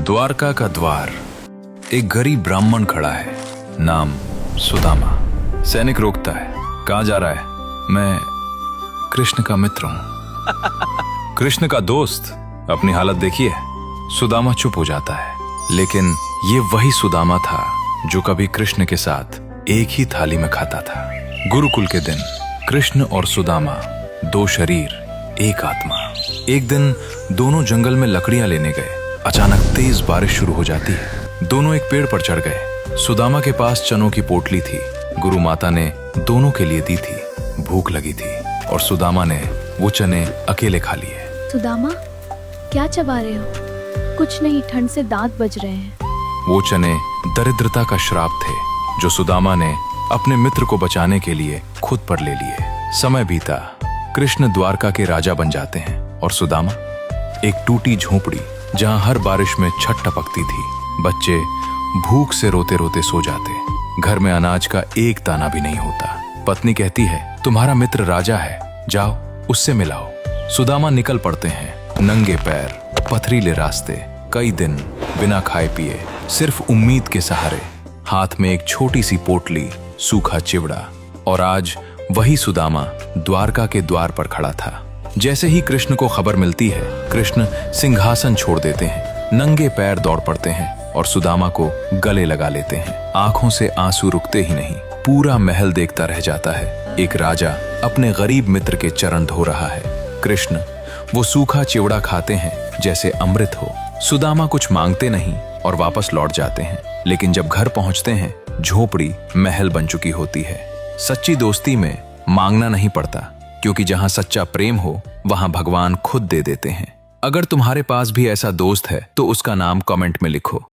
द्वारका का द्वार। एक गरीब ब्राह्मण खड़ा है, नाम सुदामा। सैनिक रोकता है, कहाँ जा रहा है? मैं कृष्ण का मित्र हूं। कृष्ण का दोस्त? अपनी हालत देखिए। सुदामा चुप हो जाता है, लेकिन ये वही सुदामा था जो कभी कृष्ण के साथ एक ही थाली में खाता था। गुरुकुल के दिन कृष्ण और सुदामा, दो शरीर एक आत्मा। एक दिन दोनों जंगल में लकड़ियां लेने गए। अचानक तेज बारिश शुरू हो जाती है। दोनों एक पेड़ पर चढ़ गए। सुदामा के पास चनों की पोटली थी। गुरु माता ने दोनों के लिए दी थी। भूख लगी थी और सुदामा ने वो चने अकेले खा लिए। सुदामा, क्या चबा रहे हो? कुछ नहीं, ठंड से दांत बज रहे हैं। वो चने दरिद्रता का श्राप थे जो सुदामा ने अपने मित्र को बचाने के लिए खुद पर ले लिए। समय बीता। कृष्ण द्वारका के राजा बन जाते हैं और सुदामा एक टूटी झोपड़ी जहां हर बारिश में छत टपकती थी। बच्चे भूख से रोते रोते सो जाते। घर में अनाज का एक दाना भी नहीं होता। पत्नी कहती है, तुम्हारा मित्र राजा है, जाओ उससे मिलाओ। सुदामा निकल पड़ते हैं, नंगे पैर, पथरीले रास्ते, कई दिन बिना खाए पिए, सिर्फ उम्मीद के सहारे। हाथ में एक छोटी सी पोटली, सूखा चिवड़ा। और आज वही सुदामा द्वारका के द्वार पर खड़ा था। जैसे ही कृष्ण को खबर मिलती है, कृष्ण सिंहासन छोड़ देते हैं, नंगे पैर दौड़ पड़ते हैं और सुदामा को गले लगा लेते हैं। आंखों से आंसू रुकते ही नहीं, पूरा महल देखता रह जाता है। एक राजा अपने गरीब मित्र के चरण धो रहा है। कृष्ण वो सूखा चिवड़ा खाते हैं जैसे अमृत हो। सुदामा कुछ मांगते नहीं और वापस लौट जाते हैं। लेकिन जब घर पहुंचते हैं, झोपड़ी महल बन चुकी होती है। सच्ची दोस्ती में मांगना नहीं पड़ता, क्योंकि जहां सच्चा प्रेम हो वहां भगवान खुद दे देते हैं। अगर तुम्हारे पास भी ऐसा दोस्त है तो उसका नाम कमेंट में लिखो।